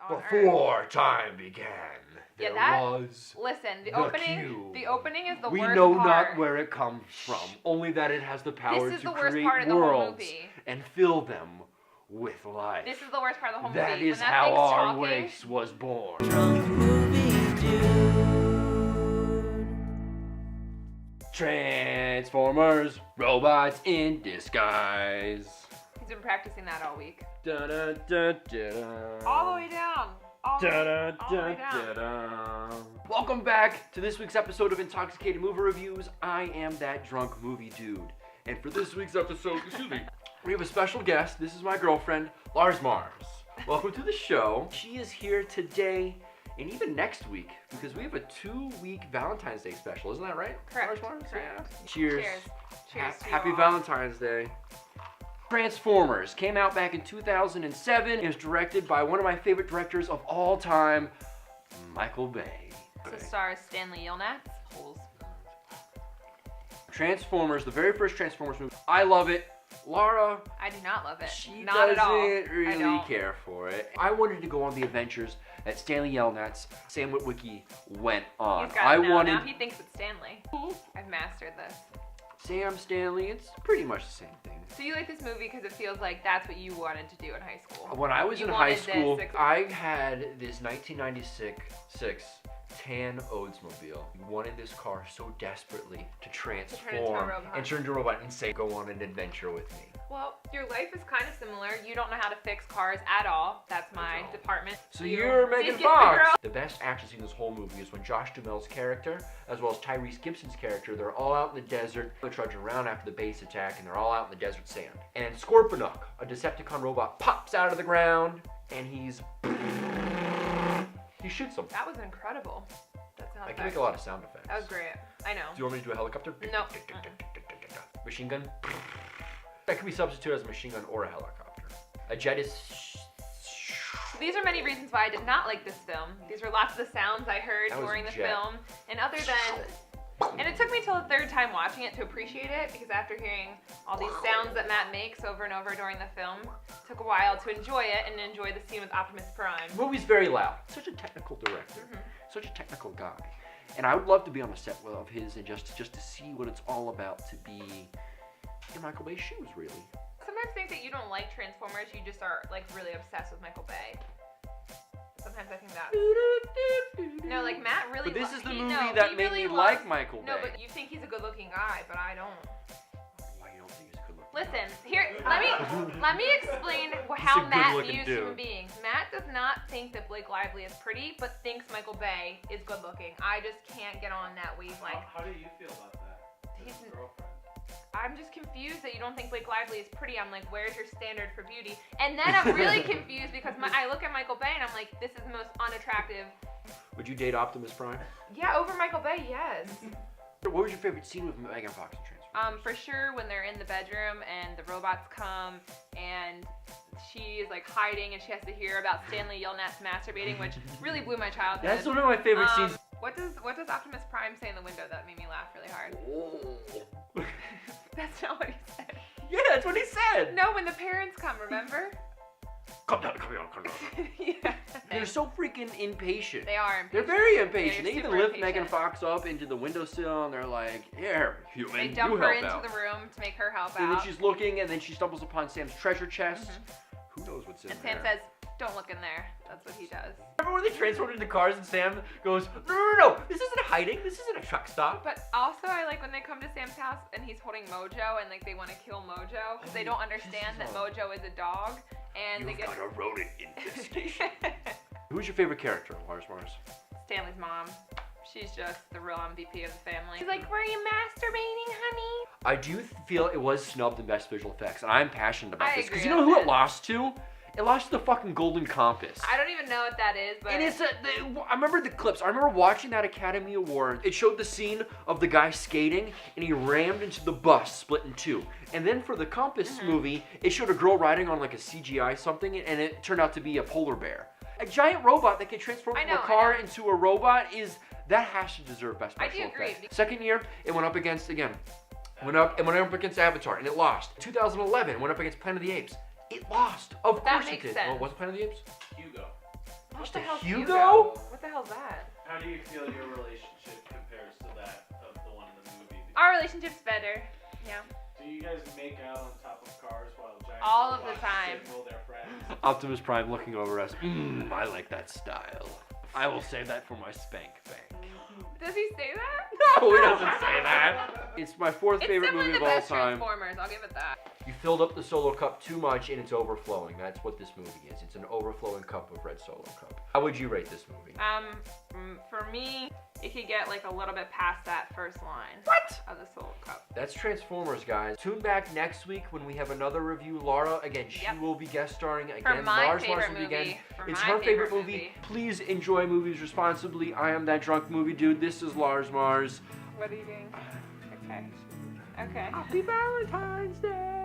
on Earth. Before time began, there was Listen, the cube. opening is the worst part. We know not where it comes from, only that it has the power to create worlds and fill them with life. This is the worst part of the whole that movie. Is how our race was born. Drunk movie dude. Transformers, robots in disguise. He's been practicing that all week. Da, da, da, da. All the way down. All the way down. Welcome back to this week's episode of Intoxicated Movie Reviews. I am that drunk movie dude. And for this week's episode, we have a special guest. This is my girlfriend, LaursMars. Welcome to the show. She is here today and even next week because we have a 2-week Valentine's Day special. Isn't that right? Correct. LaursMars? Correct. Yeah. Cheers. Cheers to Happy you all. Valentine's Day. Transformers came out back in 2007. It was directed by one of my favorite directors of all time, Michael Bay. So stars Stanley Yelnats. Holes. Transformers, the very first Transformers movie. I love it. Laura, I do not love it. she not at all. doesn't really care for it. I wanted to go on the adventures that Stanley Yelnats, Sam Witwicky went on. He's got I it now. wanted Now he thinks it's Stanley. I've mastered this. Sam, Stanley, it's pretty much the same thing. So you like this movie because it feels like that's what you wanted to do in high school. When I was You in high wanted school, this I had this 1996 tan Oldsmobile. I wanted this car so desperately to transform and turn into a robot and say, go on an adventure with me. Well, your life is kind of similar. You don't know how to fix cars at all. That's my department. So you're Megan Fox. The best action scene in this whole movie is when Josh Duhamel's character, as well as Tyrese Gibson's character, they're all out in the desert. They're trudging around after the base attack, and they're all out in the desert sand. And Scorponok, a Decepticon robot, pops out of the ground, and he shoots them. That was incredible. That sound I can make a lot of sound effects. That was great. I know. Do you want me to do a helicopter? No. Machine gun? That could be substituted as a machine gun or a helicopter. A jet is... These are many reasons why I did not like this film. These were lots of the sounds I heard during the film. And other than... And it took me till the third time watching it to appreciate it, because after hearing all these sounds that Matt makes over and over during the film, it took a while to enjoy it and enjoy the scene with Optimus Prime. The movie's very loud. Such a technical director. Such a technical guy. And I would love to be on a set of his and just to see what it's all about to be in Michael Bay's shoes, really. Sometimes think that you don't like Transformers, you just are like really obsessed with Michael Bay. Sometimes I think that. No, like Matt really. But this is the movie that made me like Michael Bay. No, but you think he's a good-looking guy, but I don't. Why you don't think he's a good-looking? Listen, here, let me explain how Matt views human beings. Matt does not think that Blake Lively is pretty, but thinks Michael Bay is good-looking. I just can't get on that wavelength. How do you feel about that? He's a girlfriend. I'm just confused that you don't think Blake Lively is pretty. I'm like, where's your standard for beauty? And then I'm really confused because I look at Michael Bay and I'm like, this is the most unattractive. Would you date Optimus Prime? Yeah, over Michael Bay, yes. What was your favorite scene with Megan Fox and Transformers? For sure when they're in the bedroom and the robots come and she is like hiding and she has to hear about Stanley Yelnats masturbating, which really blew my childhood. That's one of my favorite scenes. What does Optimus Prime say in the window that made me laugh really hard? Oh. That's not what he said. Yeah, that's what he said. No, when the parents come, remember? Come down. Yeah. They're so freaking impatient. They are impatient. They're very impatient. They even lift impatient. Megan Fox up into the windowsill and they're like, here, human, They you dump help her into out. the room to make her help And out. then she's looking and then she stumbles upon Sam's treasure chest. Who knows what's in And there? Sam says, don't look in there. That's what he does. Remember when they transformed into cars and Sam goes, no, this isn't hiding. This isn't a truck stop. But also I like when they come to Sam's house and he's holding Mojo and like they want to kill Mojo because they don't understand that Mojo is a dog and they get... You've got a rodent infestation. Who's your favorite character, LaursMars? Stanley's mom. She's just the real MVP of the family. She's like, were you masturbating, honey? I do feel it was snubbed in Best Visual Effects, and I'm passionate about this. Because agree you know with who it. it lost to? It lost to the fucking Golden Compass. I don't even know what that is, but... And I remember the clips. I remember watching that Academy Award. It showed the scene of the guy skating, and he rammed into the bus, split in two. And then for the Compass movie, it showed a girl riding on like a CGI something, and it turned out to be a polar bear. A giant robot that can transform from a car into a robot that has to deserve Best Special Effects. Second year, it went up against, went up against Avatar, and it lost. 2011, it went up against Planet of the Apes. It lost. Of course it did. Sense. Well, was it Planet of the Apes? Hugo. Lost the to hell's Hugo? What the hell's that? How do you feel your relationship compares to that of the one in the movie? Our relationship's better. Yeah. Do you guys make out on top of cars while giant All of the robots time. signal their friends? Optimus Prime looking over us. I like that style. I will save that for my spank bank. Does he say that? No, he doesn't say that. It's my fourth favorite It's movie definitely of the all best time. Transformers. I'll give it that. You filled up the Solo Cup too much and it's overflowing. That's what this movie is. It's an overflowing cup of red Solo Cup. How would you rate this movie? For me, it could get like a little bit past that first line. What? Of the Soul Cup. That's Transformers, guys. Tune back next week when we have another review. Laura, again, she will be guest starring again. For my LaursMars favorite will be movie. again. For It's my her favorite favorite movie. Please enjoy movies responsibly. I am that drunk movie dude. This is LaursMars. What are you doing? Okay. Okay. Happy Valentine's Day.